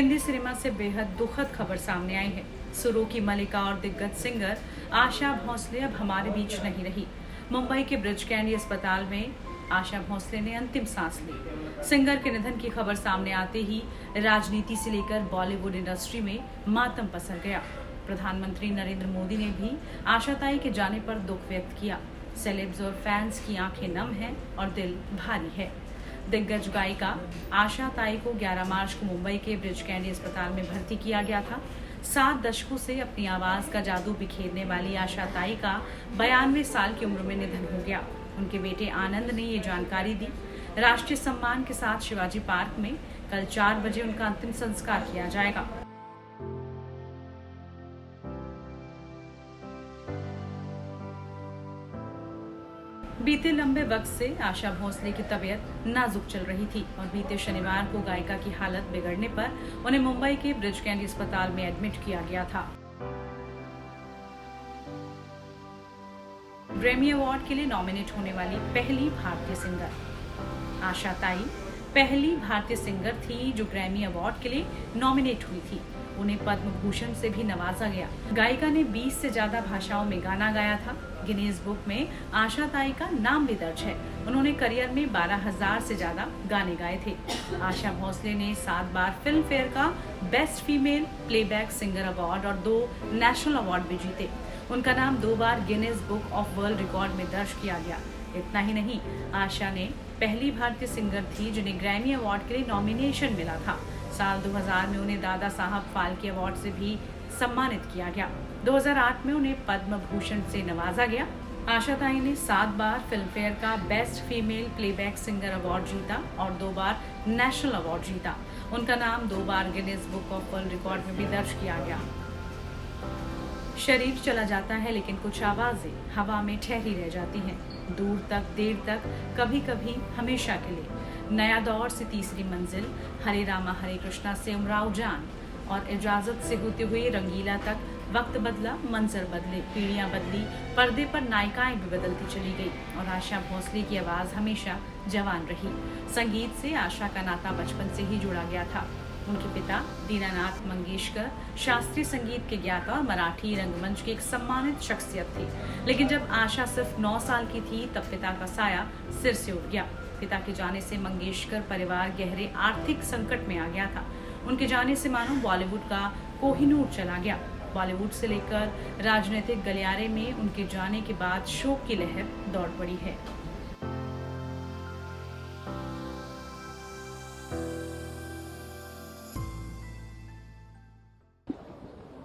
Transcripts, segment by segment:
Hindi cinema से बेहद दुखद खबर सामने आई है। सुरों की मलिका और दिग्गज सिंगर आशा भोसले अब हमारे बीच नहीं रही। मुंबई के ब्रिज कैंडी अस्पताल में आशा भोसले ने अंतिम सांस ली। सिंगर के निधन की खबर सामने आते ही राजनीति से लेकर बॉलीवुड इंडस्ट्री में मातम पसर गया। प्रधानमंत्री नरेंद्र मोदी ने भी आशाताई के जाने पर दुख व्यक्त किया। सेलेब्स और फैंस की आंखें नम हैं और दिल भारी है। दिग्गज गायिका आशा ताई को 11 मार्च को मुंबई के ब्रिज कैंडी अस्पताल में भर्ती किया गया था। 7 दशकों से अपनी आवाज का जादू बिखेरने वाली आशा ताई का 92 साल की उम्र में निधन हो गया। उनके बेटे आनंद ने ये जानकारी दी। राष्ट्रीय सम्मान के साथ शिवाजी पार्क में कल 4 बजे उनका अंतिम संस्कार किया जाएगा। बीते लंबे वक्त से आशा भोसले की तबीयत नाजुक चल रही थी और बीते शनिवार को गायिका की हालत बिगड़ने पर उन्हें मुंबई के ब्रिज कैंडी अस्पताल में एडमिट किया गया था। ग्रैमी अवार्ड के लिए नॉमिनेट होने वाली पहली भारतीय सिंगर आशा ताई पहली भारतीय सिंगर थी जो ग्रैमी अवार्ड के लिए नॉमिनेट हुई थी। उन्हें पद्म भूषण से भी नवाजा गया। गायिका ने 20 से ज्यादा भाषाओं में गाना गाया था। गिनीज बुक में आशा ताई का नाम भी दर्ज है। उन्होंने करियर में 12,000 से ज्यादा गाने गाए थे। आशा भोसले ने 7 बार फिल्म फेयर का best female playback singer award और 2 नेशनल अवार्ड भी जीते। उनका नाम 2 बार Guinness book of world record में दर्ज किया गया। इतना ही नहीं, आशा ने पहली भारतीय सिंगर थी जिन्हें ग्रैमी अवार्ड के लिए नॉमिनेशन मिला था। साल 2000 में उन्हें दादा साहब फाल्के अवार्ड से भी सम्मानित किया गया। 2008 में उन्हें पद्म भूषण से नवाजा गया। आशा ताई ने 7 बार फिल्म फेयर का best female playback singer award जीता और 2 बार नेशनल अवार्ड जीता। उनका नाम 2 बार Guinness book of world record में भी दर्ज किया गया। शरीर चला जाता है लेकिन कुछ आवाजें हवा में ठहरी रह जाती हैं, दूर तक, देर तक, कभी कभी, हमेशा के लिए। नया दौर से तीसरी मंजिल, हरे रामा हरे कृष्णा से उमराव जान और इजाजत से होते हुए रंगीला तक वक्त बदला, मंजर बदले, पीढ़ियां बदली, पर्दे पर नायिकाएं भी बदलती चली गई और आशा भोसले की आवाज हमेशा जवान रही। संगीत से आशा का नाता बचपन से ही जुड़ा गया था। उनके पिता दीनानाथ मंगेशकर शास्त्रीय संगीत के ज्ञाता और मराठी रंगमंच की एक सम्मानित शख्सियत थे। लेकिन जब आशा सिर्फ 9 साल की थी तब पिता का साया सिर से उठ गया। पिता के जाने से मंगेशकर परिवार गहरे आर्थिक संकट में आ गया था। उनके जाने से मानो बॉलीवुड का कोहिनूर चला गया। बॉलीवुड से लेकर राजनीतिक गलियारे में उनके जाने के बाद शोक की लहर दौड़ पड़ी है।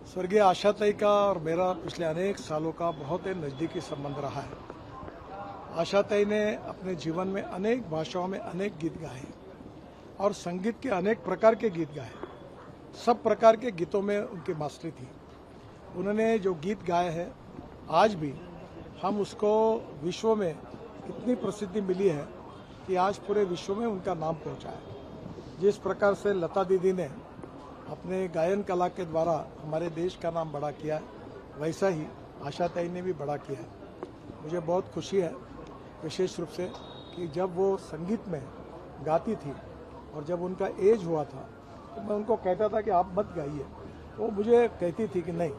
स्वर्गीय आशा ताई का और मेरा पिछले अनेक सालों का बहुत ही नज़दीकी संबंध रहा है। आशा ताई ने अपने जीवन में अनेक भाषाओं में अनेक गीत गाए और संगीत के अनेक प्रकार के गीत गाए। सब प्रकार के गीतों में उनकी मास्टरी थी। उन्होंने जो गीत गाए हैं आज भी हम उसको विश्व में इतनी प्रसिद्धि मिली है कि आज पूरे विश्व में उनका नाम पहुंचा है। जिस प्रकार से लता दीदी ने अपने गायन कला के द्वारा हमारे देश का नाम बड़ा किया, वैसा ही आशा ताई ने भी बड़ा किया है। मुझे बहुत खुशी है विशेष रूप से कि जब वो संगीत में गाती थी और जब उनका एज हुआ था तो मैं उनको कहता था कि आप मत गाइए। वो मुझे कहती थी कि नहीं,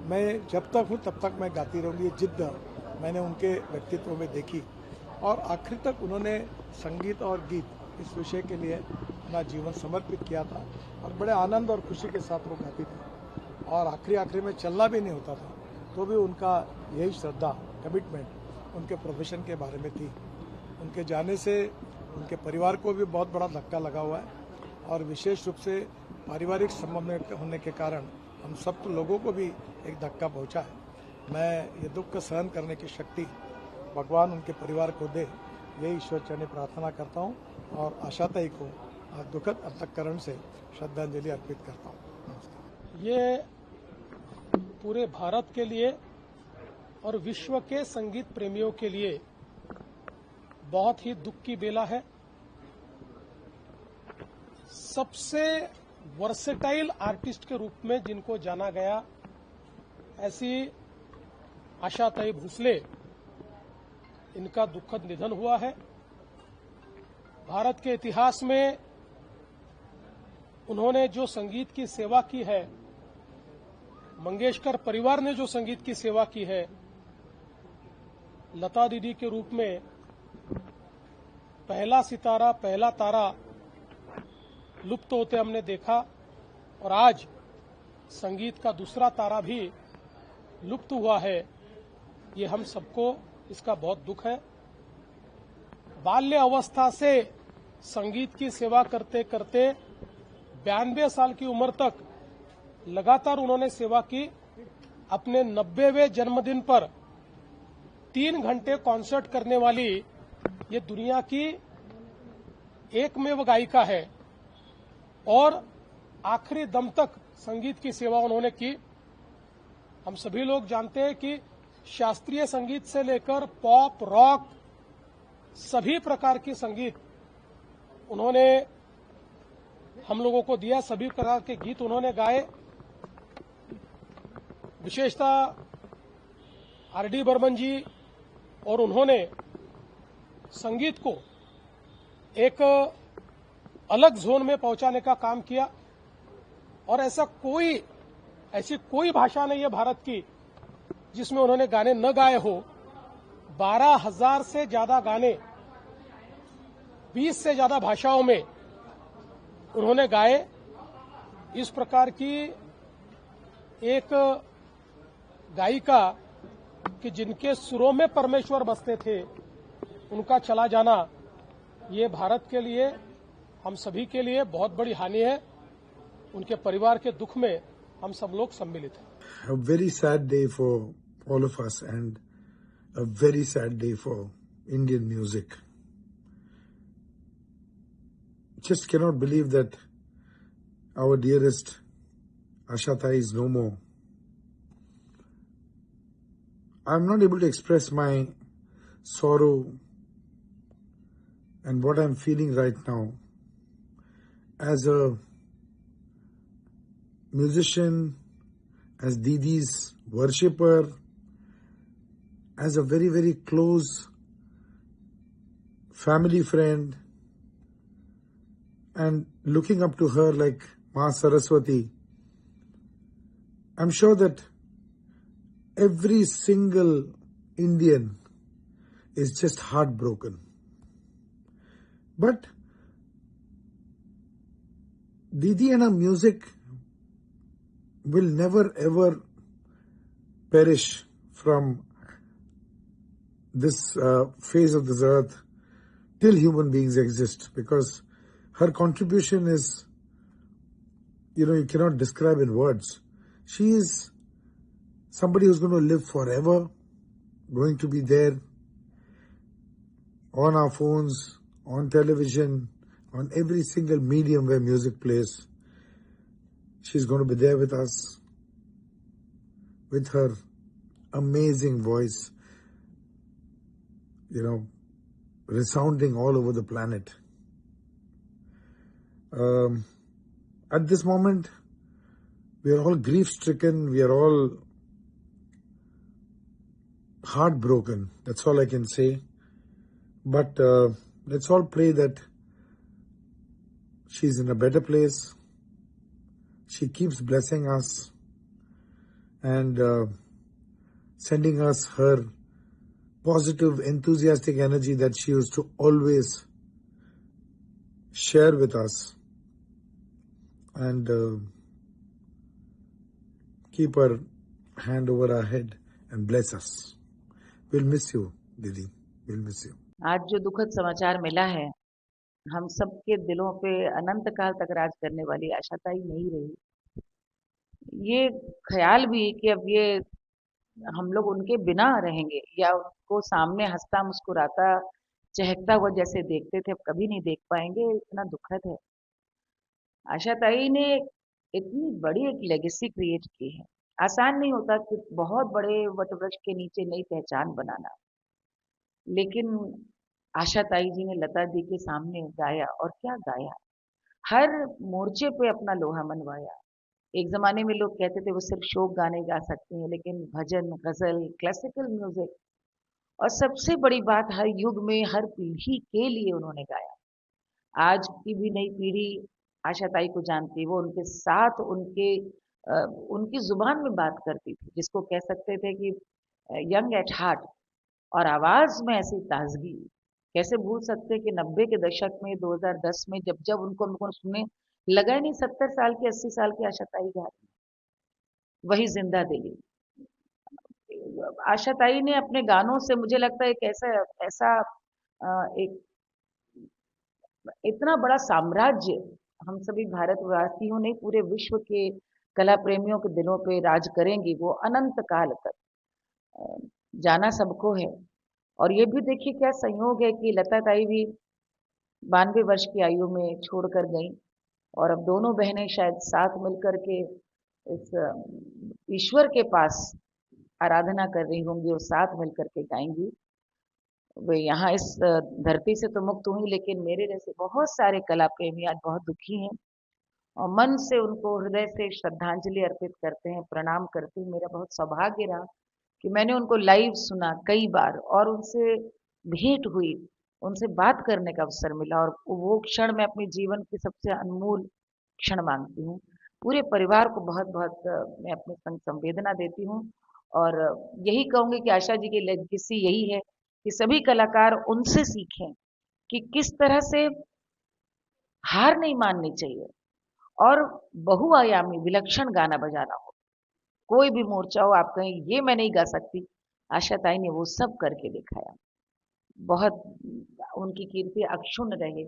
मैं जब तक हूँ तब तक मैं गाती रहूँगी। जिद्द मैंने उनके व्यक्तित्व में देखी और आखिर तक उन्होंने संगीत और गीत इस विषय के लिए अपना जीवन समर्पित किया था और बड़े आनंद और खुशी के साथ वो गाती थी और आखिरी में चलना भी नहीं होता था तो भी उनका यही श्रद्धा, कमिटमेंट उनके प्रोफेशन के बारे में थी। उनके जाने से उनके परिवार को भी बहुत बड़ा धक्का लगा हुआ है और विशेष रूप से पारिवारिक संबंध में होने के कारण हम सब लोगों को भी एक धक्का पहुंचा है। मैं ये दुख सहन करने की शक्ति भगवान उनके परिवार को दे, यही ईश्वर चरणी प्रार्थना करता हूँ और आशा ताई को दुखद अंतःकरण से श्रद्धांजलि अर्पित करता हूँ। ये पूरे भारत के लिए और विश्व के संगीत प्रेमियों के लिए बहुत ही दुख की बेला है। सबसे वर्सेटाइल आर्टिस्ट के रूप में जिनको जाना गया, ऐसी आशा ताई भोसले, इनका दुखद निधन हुआ है। भारत के इतिहास में उन्होंने जो संगीत की सेवा की है, मंगेशकर परिवार ने जो संगीत की सेवा की है, लता दीदी के रूप में पहला सितारा, पहला तारा लुप्त होते हमने देखा और आज संगीत का दूसरा तारा भी लुप्त हुआ है। ये हम सबको इसका बहुत दुख है। बाल्य अवस्था से संगीत की सेवा करते करते 92 साल की उम्र तक लगातार उन्होंने सेवा की। अपने 90वें जन्मदिन पर 3 घंटे कॉन्सर्ट करने वाली ये दुनिया की एकमेव गायिका है और आखिरी दम तक संगीत की सेवा उन्होंने की। हम सभी लोग जानते हैं कि शास्त्रीय संगीत से लेकर पॉप, रॉक, सभी प्रकार की संगीत उन्होंने हम लोगों को दिया, सभी प्रकार के गीत उन्होंने गाए। विशेषतः आर.डी. बर्मन जी और उन्होंने संगीत को एक अलग जोन में पहुंचाने का काम किया और ऐसी कोई भाषा नहीं है भारत की जिसमें उन्होंने गाने न गाए हो। 12,000 से ज्यादा गाने 20 से ज्यादा भाषाओं में उन्होंने गाए। इस प्रकार की एक गायिका कि जिनके सुरों में परमेश्वर बसते थे, उनका चला जाना ये भारत के लिए, हम सभी के लिए बहुत बड़ी हानि है। उनके परिवार के दुख में हम सब लोग सम्मिलित हैं। A very sad day for all of us and a very sad day for Indian music. Just cannot believe that our dearest Asha Tai is no more. I'm not able to express my sorrow and what I'm feeling right now. As a musician, as Didi's worshipper, as a very, very close family friend, and looking up to her like Ma Saraswati, I'm sure that every single Indian is just heartbroken. But Didi and her music will never ever perish from this face of this earth till human beings exist, because her contribution is, you cannot describe in words. She is somebody who's going to live forever, going to be there on our phones, on television, on every single medium where music plays. She's going to be there with us, with her amazing voice, resounding all over the planet. At this moment, we are all grief-stricken, we are all heartbroken, that's all I can say. But let's all pray that she's in a better place. She keeps blessing us and sending us her positive, enthusiastic energy that she used to always share with us, and keep her hand over our head and bless us. We'll miss you, Didi. We'll miss you. आज जो दुखद समाचार मिला है, हम सबके दिलों पे अनंत काल तक राज करने वाली आशा ताई नहीं रही। ये ख्याल भी कि अब ये हम लोग उनके बिना रहेंगे या उनको सामने हंसता मुस्कुराता चहकता हुआ जैसे देखते थे अब कभी नहीं देख पाएंगे, इतना दुखद है। आशा ताई ने इतनी बड़ी एक लेगेसी क्रिएट की है। आसान नहीं होता कि बहुत बड़े वटवृक्ष के नीचे नई पहचान बनाना, लेकिन आशा ताई जी ने लता दी के सामने गाया और क्या गाया, हर मोर्चे पे अपना लोहा मनवाया। एक जमाने में लोग कहते थे वो सिर्फ शोक गाने गा सकती हैं, लेकिन भजन, गजल, क्लासिकल म्यूजिक और सबसे बड़ी बात हर युग में हर पीढ़ी के लिए उन्होंने गाया। आज की भी नई पीढ़ी आशाताई को जानती, वो उनके साथ उनकी जुबान में बात करती थी, जिसको कह सकते थे कि यंग एट हार्ट, और आवाज में ऐसी ताजगी। कैसे भूल सकते कि 90 के दशक में, 2010 में जब जब उनको हमको सुने, लगा ही नहीं 70 साल की, 80 साल की आशाताई गा रही, वही जिंदा दिली। आशाताई ने अपने गानों से मुझे लगता है एक ऐसा ऐसा एक इतना बड़ा साम्राज्य हम सभी भारतवासियों ने, पूरे विश्व के कला प्रेमियों के दिलों पे राज करेंगी वो अनंत काल तक। अ, जाना सबको है। और ये भी देखिए क्या संयोग है कि लता ताई भी 92 वर्ष की आयु में छोड़कर गई, और अब दोनों बहनें शायद साथ मिलकर के इस ईश्वर के पास आराधना कर रही होंगी और साथ मिलकर के गाएंगी। वे यहाँ इस धरती से तो मुक्त हुई, लेकिन मेरे जैसे बहुत सारे कला प्रेमी आज बहुत दुखी हैं, और मन से उनको हृदय से श्रद्धांजलि अर्पित करते हैं, प्रणाम करते हैं। मेरा बहुत सौभाग्य रहा कि मैंने उनको लाइव सुना कई बार, और उनसे भेंट हुई, उनसे बात करने का अवसर मिला, और वो क्षण मैं अपने जीवन की सबसे अनमोल क्षण मानती हूँ। पूरे परिवार को बहुत बहुत मैं अपनी संवेदना देती हूँ, और यही कहूँगी कि आशा जी की लेगेसी यही है कि सभी कलाकार उनसे सीखें कि किस तरह से हार नहीं माननी चाहिए, और बहुआयामी विलक्षण गाना बजाना हो। कोई भी मोर्चा हो, आप कहें ये मैं नहीं गा सकती, आशा ताई ने वो सब करके दिखाया। बहुत उनकी कीर्ति अक्षुण्ण रहे।